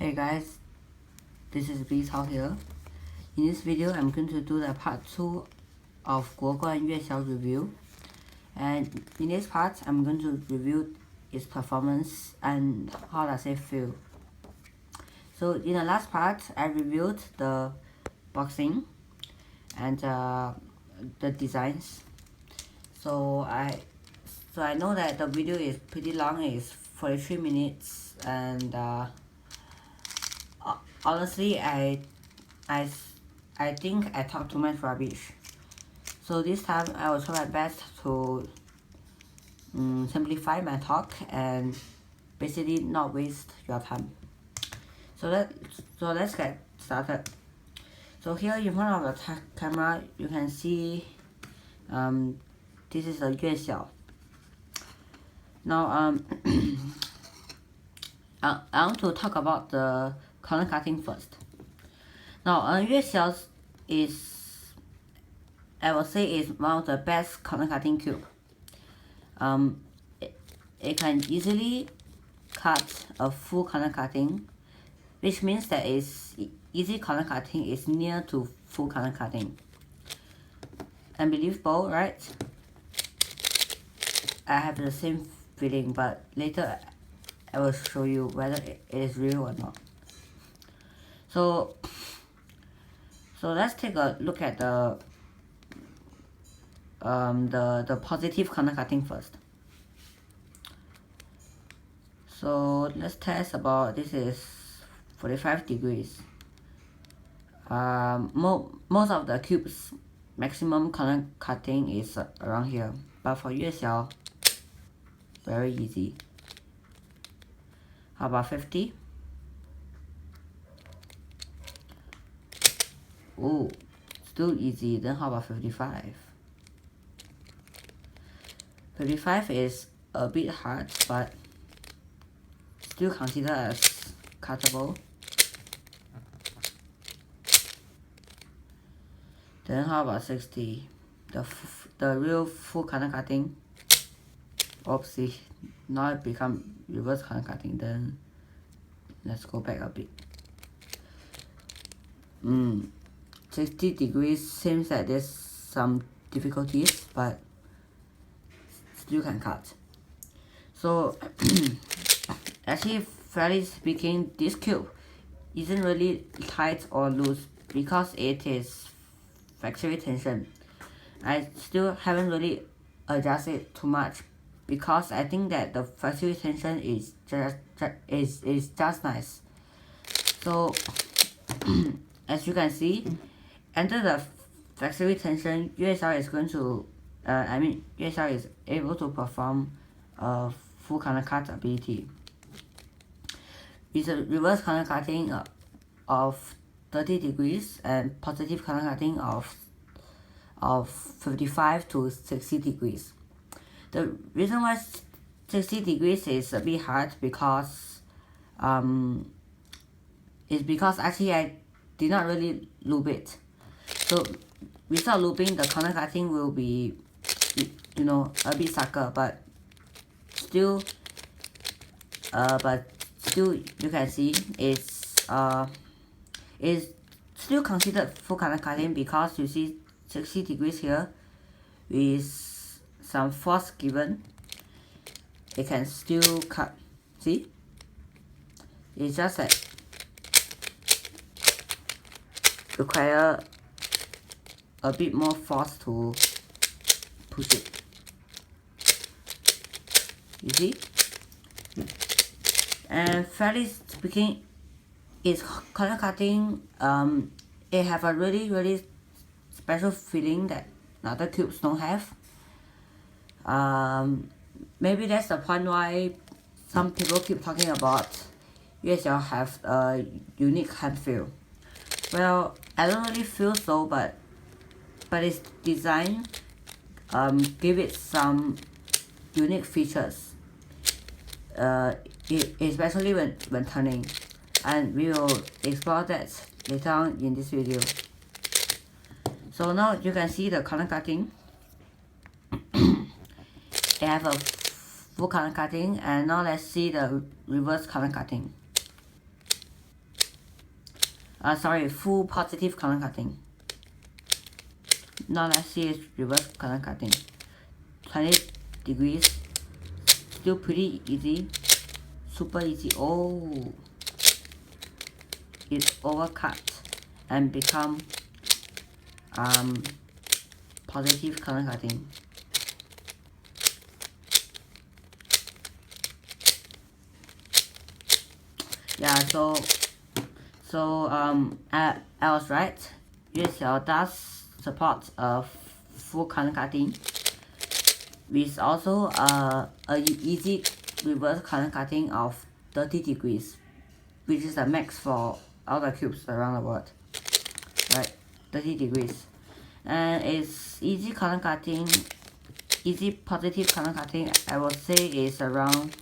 Hey guys, this is Yuexiao here. In this video, I'm going to do the part 2 of GuoGuan Yuexiao review. And in this part, I'm going to review its performance and how does it feel. So in the last part, I reviewed the boxing and the designs. So I know that the video is pretty long, it's 43 minutes, and honestly, I think I talk too much rubbish. So this time I will try my best to simplify my talk and basically not waste your time. So let's get started. So here in front of the camera, you can see this is a Yuexiao. Now I want to talk about the corner cutting first. Now Yuexiao is, I will say, is one of the best corner cutting cube. It can easily cut a full corner cutting, which means that easy corner cutting is near to full corner cutting. Unbelievable, right? I have the same feeling, but later I will show you whether it is real or not. So let's take a look at the positive corner cutting first. So let's test about, this is 45 degrees. Most of the cubes maximum corner cutting is around here, but for Yuexiao, very easy. How about 50? Oh, still easy. Then how about 55? 55 is a bit hard, but still considered as cuttable. Then how about 60? The real full corner cutting. Oopsie, now it become reverse corner cutting. Then let's go back a bit. 60 degrees seems that there's some difficulties, but still can cut. So actually, fairly speaking, this cube isn't really tight or loose because it is factory tension. I still haven't really adjusted too much because I think that the factory tension is just nice. So as you can see, under the factory tension, Yuexiao is going to Yuexiao is able to perform a full corner cut ability. It's a reverse corner cutting of 30 degrees and positive corner cutting of 55 to 60 degrees. The reason why 60 degrees is a bit hard because actually I did not really loop it. So without looping, the corner cutting will be, a bit sucker, but still you can see it's still considered full corner cutting because you see 60 degrees here with some force given, it can still cut. See, it's just that require a bit more force to push it. You see? And fairly speaking, its corner cutting, it have a really special feeling that other cubes don't have. Maybe that's the point why some people keep talking about Yuexiao have a unique hand feel. Well, I don't really feel so, but its design give it some unique features, especially when turning, and we will explore that later on in this video. So now you can see the corner cutting. They have a full corner cutting, and now let's see the reverse corner cutting. full positive corner cutting. Now let's see its reverse corner cutting. 20 degrees, still pretty easy, super easy. Oh, it overcut and become positive corner cutting. Yeah, I was right. Yuexiao does support a full corner cutting, with also a easy reverse corner cutting of 30 degrees, which is the max for all the cubes around the world. Right, 30 degrees, and it's easy corner cutting, easy positive corner cutting. I would say is around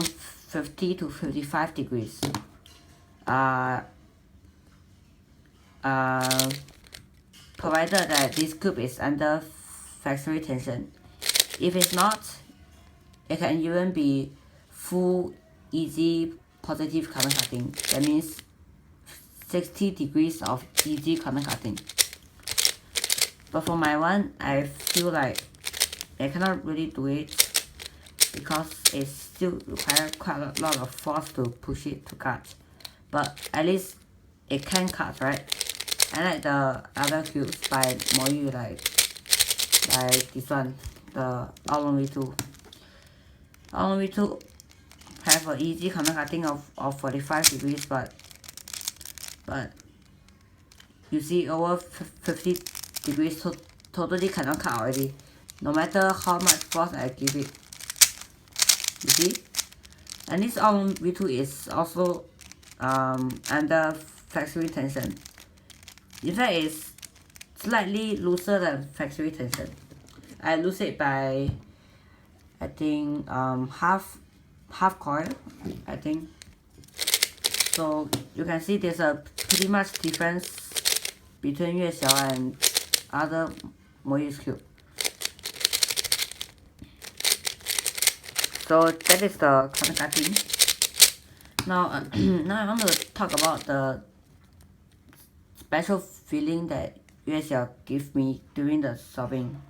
50 to 55 degrees. Provided that this cube is under factory tension. If it's not, it can even be full easy positive corner cutting. That means 60 degrees of easy corner cutting. But for my one, I feel like I cannot really do it because it still requires quite a lot of force to push it to cut. But at least it can cut, right? I like the other cubes by Moyu, like this one, the Oolong V2. Oolong V2 have an easy corner cutting of 45 degrees, but you see over 50 degrees totally cannot cut already, no matter how much force I give it. You see? And this Oolong V2 is also under factory tension. In fact, it's slightly looser than factory tension. I lose it by, I think, half coil, I think. So you can see there's a pretty much difference between Yuexiao and other Moyu's cube. So that is the corner cutting. Now, now I want to talk about the special feeling that Yuexiao gives me during the solving.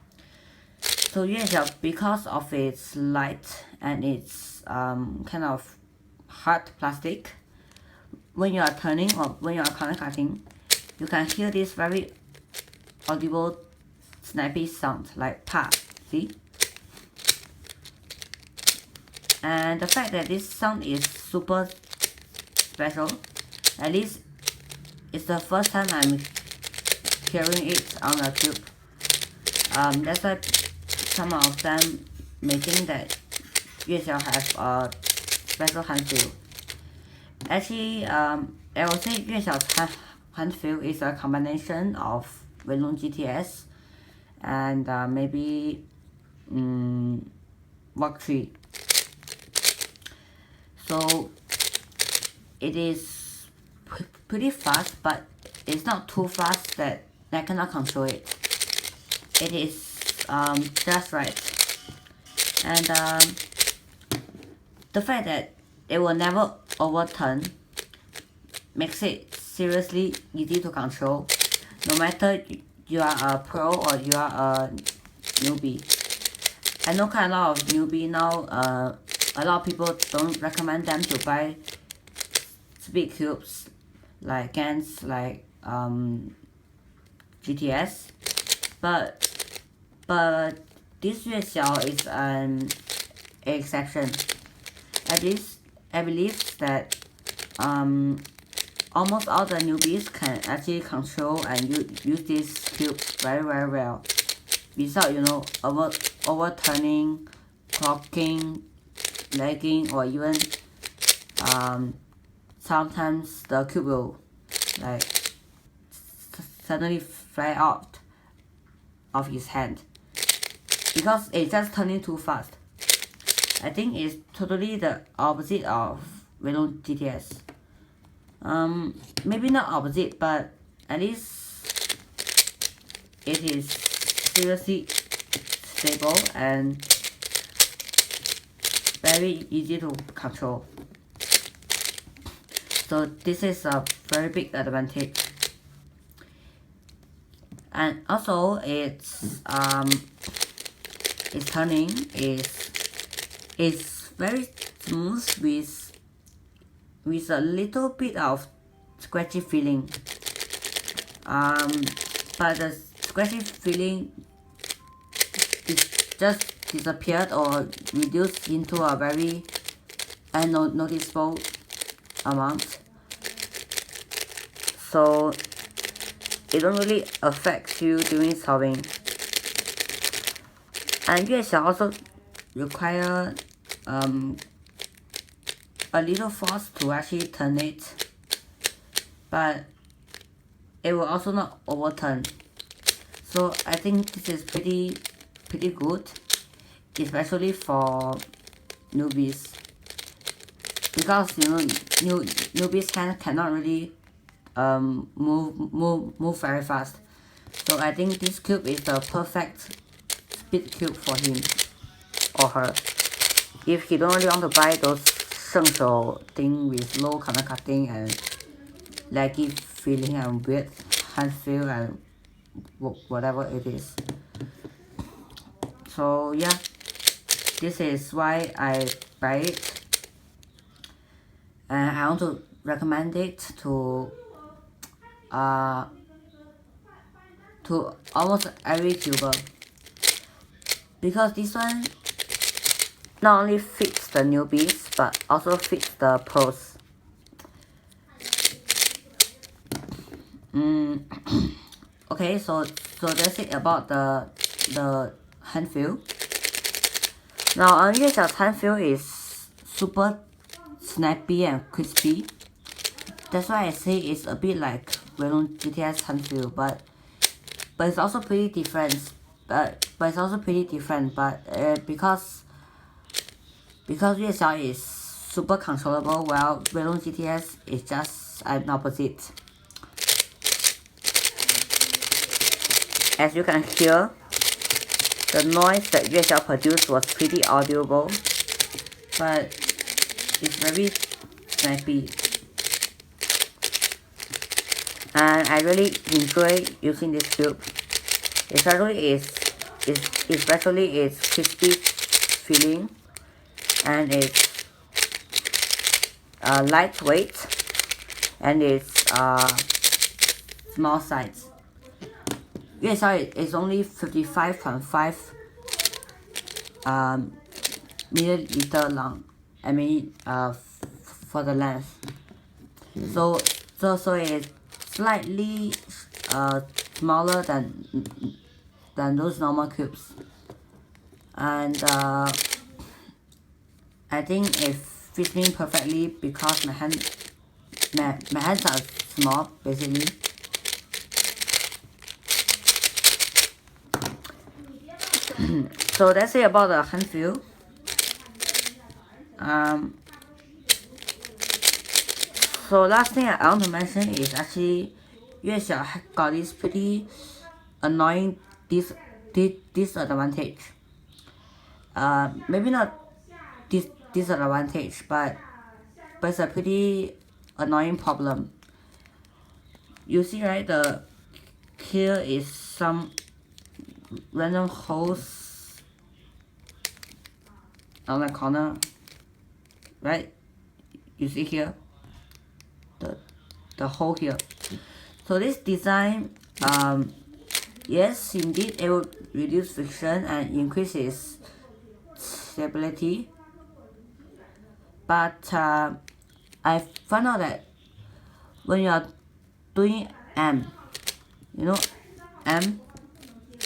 So Yuexiao, because of its light and its kind of hard plastic, when you are turning or when you are corner cutting, you can hear this very audible snappy sound like pa. See? And the fact that this sound is super special, at least it's the first time I'm hearing it on a cube. That's why some of them may think that Yuexiao have a special hand feel. Actually, I would say Yuexiao's hand feel is a combination of Wenlong GTS and maybe Walk 3. So it is pretty fast, but it's not too fast that I cannot control it. It is just right. And the fact that it will never overturn makes it seriously easy to control, no matter you are a pro or you are a newbie. I know quite a lot of newbie now. A lot of people don't recommend them to buy speed cubes like GANs, like GTS, but this Yuexiao is an exception. At least I believe that almost all the newbies can actually control and use this cube very well without, you know, overturning, clocking, lagging, or even sometimes the cube will like suddenly fly out of his hand because it's just turning too fast. I think it's totally the opposite of Wenlong GTS. Maybe not opposite, but at least it is seriously stable and very easy to control. So this is a very big advantage. And also its turning is very smooth with a little bit of scratchy feeling. But the scratchy feeling is just disappeared or reduced into a very unnoticeable amount. So it don't really affect you during solving. And Yuexiao also require a little force to actually turn it, but it will also not overturn. So I think this is pretty good, especially for newbies, because you know newbies cannot really move very fast. So I think this cube is the perfect speed cube for him or her. If he don't really want to buy those 圣手 thing with low corner cutting and laggy feeling and weird hand feel and whatever it is. So yeah, this is why I buy it, and I want to recommend it to almost every tuber, because this one not only fits the newbies but also fits the pros. Okay, so that's it about the hand feel. Now on Yuexiao's hand feel is super snappy and crispy. That's why I say it's a bit like Weilong GTS hand feel, but it's also pretty different. But because Yuexiao is super controllable, while Weilong GTS is just an opposite. As you can hear, the noise that Yuexiao produced was pretty audible, but it's very snappy. And I really enjoy using this cube. Especially its crispy feeling, and it's lightweight, and it's small size. Yuexiao is only 55.5 milliliter long. I mean for the length. So it's slightly smaller than those normal cubes, and I think it fits me perfectly because my hands are small basically. So that's it about the hand feel. So last thing I want to mention is actually Yuexiao got this pretty annoying disadvantage. Maybe not disadvantage, but it's a pretty annoying problem. You see, right? Here is some random holes on the corner, right? You see here the hole here. So this design, yes, indeed, it will reduce friction and increase its stability. But I found out that when you are doing M, you know, M,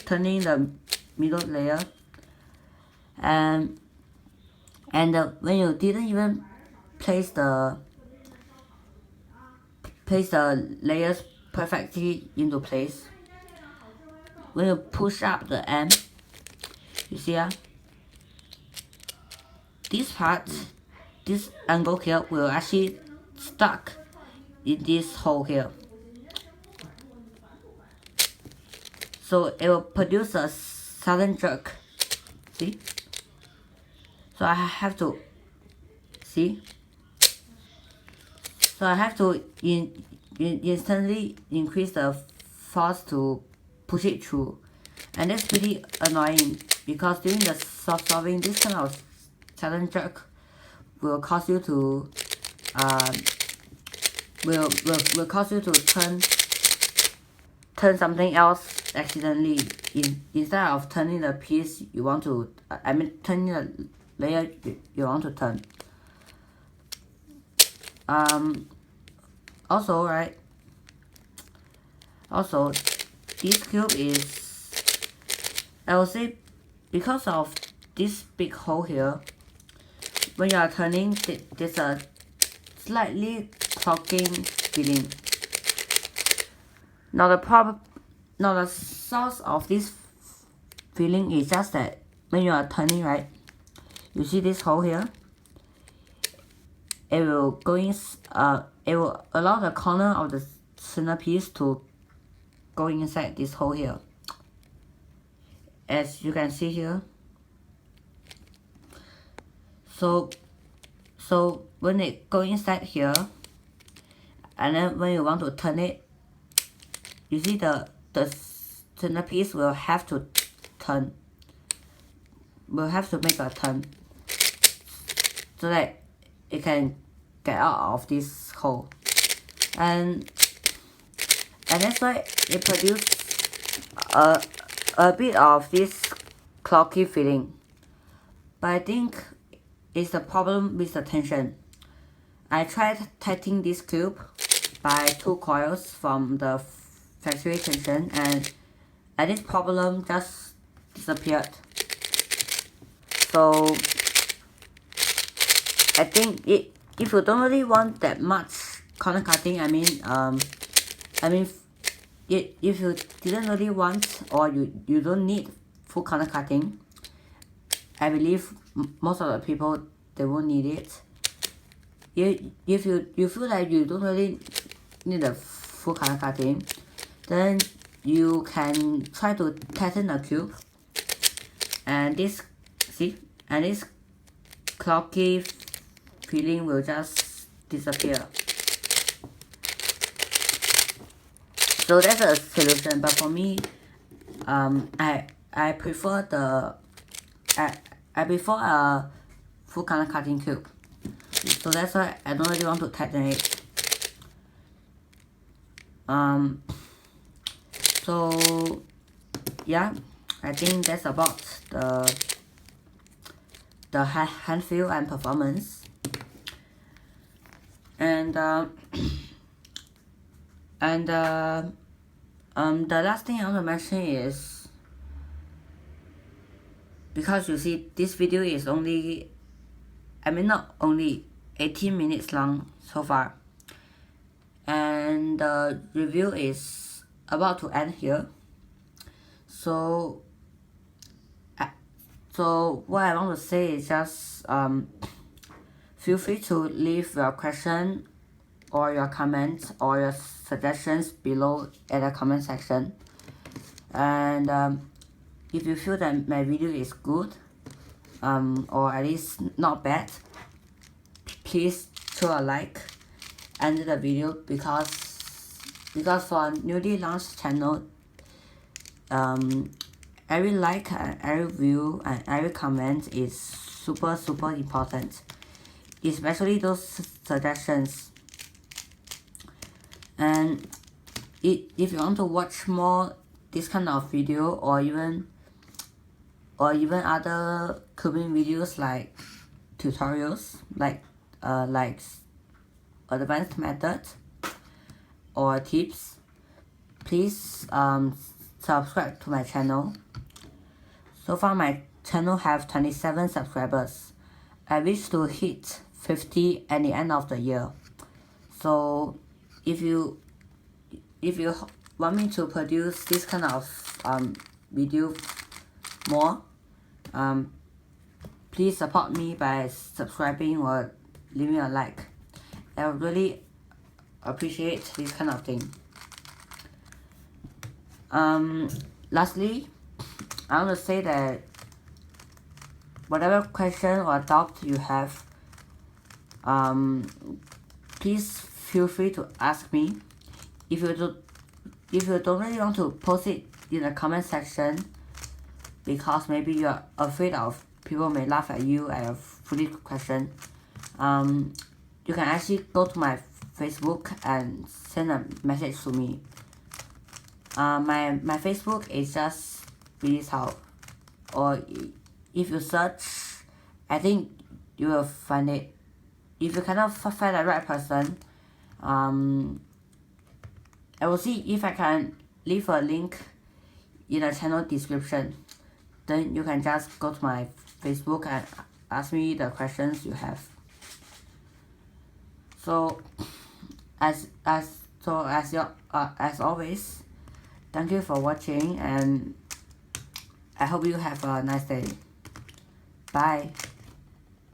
turning the middle layer, and when you didn't even place the layers perfectly into place, when you push up the M, you see this part, this angle here will actually stuck in this hole here. So it will produce a sudden jerk. See? So I have to see. So So I have to instantly increase the force to push it through, and that's pretty annoying because during the solving, this kind of sudden jerk will cause you to will cause you to turn something else accidentally instead of turning the piece you want to, turning the layer you want to turn. Also, right, also this cube is, I will say, because of this big hole here, when you are turning, there's a slightly clogging feeling. Now the source of this feeling is just that when you are turning, right, you see this hole here, it will it will allow the corner of the centerpiece to go inside this hole here, as you can see here. So when it go inside here, and then when you want to turn it, you see the centerpiece will have to turn, will have to make a turn, so that it can get out of this hole, and that's why it produces a bit of this clocky feeling. But I think it's the problem with the tension. I tried tightening this cube by 2 coils from the factory tension, and this problem just disappeared. So I think if you don't really want that much corner cutting, if you didn't really want, or you don't need full corner cutting, I believe most of the people, they won't need it. If you feel like you don't really need a full corner cutting, then you can try to tighten the cube, and this clocky feeling will just disappear. So that's a solution, but for me, I prefer a full corner cutting cube. So that's why I don't really want to tighten it. So yeah, I think that's about the hand feel and performance. And the last thing I want to mention is, because you see this video is only, not only 18 minutes long so far, and the review is about to end here. So what I want to say is just feel free to leave your question or your comments or your suggestions below at the comment section. And if you feel that my video is good, or at least not bad, please throw a like under the video, because for a newly launched channel, every like and every view and every comment is super important, especially those suggestions. And if you want to watch more this kind of video, or even other cubing videos like tutorials, like advanced methods or tips, please subscribe to my channel. So far my channel have 27 subscribers. I wish to hit 50 at the end of the year. So if you want me to produce this kind of video more, please support me by subscribing or leaving a like. I would really appreciate this kind of thing. Lastly, I want to say that whatever question or doubt you have, please feel free to ask me. If you don't really want to post it in the comment section, because maybe you are afraid of people may laugh at you at a foolish question, you can actually go to my Facebook and send a message to me. My Facebook is just Yuexiao, or if you search, I think you will find it. If you cannot find the right person, I will see if I can leave a link in the channel description. Then you can just go to my Facebook and ask me the questions you have. So as always, thank you for watching, and I hope you have a nice day. Bye.